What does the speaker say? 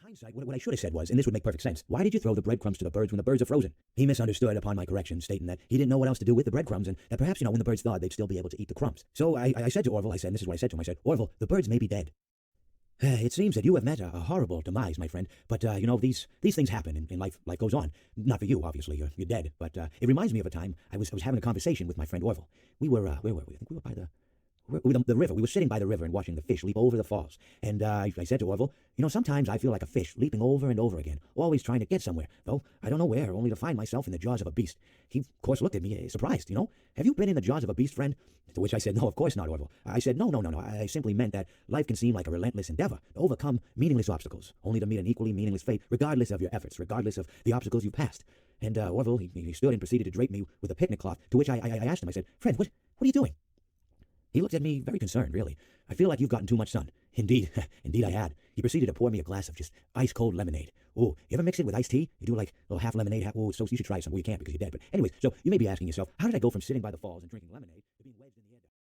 hindsight, what I should have said was, and this would make perfect sense, why did you throw the breadcrumbs to the birds when the birds are frozen? He misunderstood upon my correction, stating that he didn't know what else to do with the breadcrumbs, and that perhaps, when the birds thawed, they'd still be able to eat the crumbs. So I said to Orville, and this is what I said to him, I said, Orville, the birds may be dead. It seems that you have met a horrible demise, my friend, but, these things happen, and life goes on. Not for you, obviously, you're dead, but it reminds me of a time I was having a conversation with my friend Orville. We were, where were we? I think we were by the river. We were sitting by the river and watching the fish leap over the falls. And I said to Orville, sometimes I feel like a fish leaping over and over again, always trying to get somewhere, though I don't know where, only to find myself in the jaws of a beast. He, of course, looked at me, surprised, Have you been in the jaws of a beast, friend? To which I said, no, of course not, Orville. I said, no. I simply meant that life can seem like a relentless endeavor to overcome meaningless obstacles, only to meet an equally meaningless fate, regardless of your efforts, regardless of the obstacles you've passed. And Orville, he stood and proceeded to drape me with a picnic cloth, to which I asked him, I said, friend, what are you doing? He looked at me very concerned, really. I feel like you've gotten too much sun. Indeed, indeed I had. He proceeded to pour me a glass of just ice-cold lemonade. Oh, you ever mix it with iced tea? You do like a little half lemonade, half, so you should try some. Well, you can't because you're dead. But anyways, so you may be asking yourself, how did I go from sitting by the falls and drinking lemonade to being wedged in the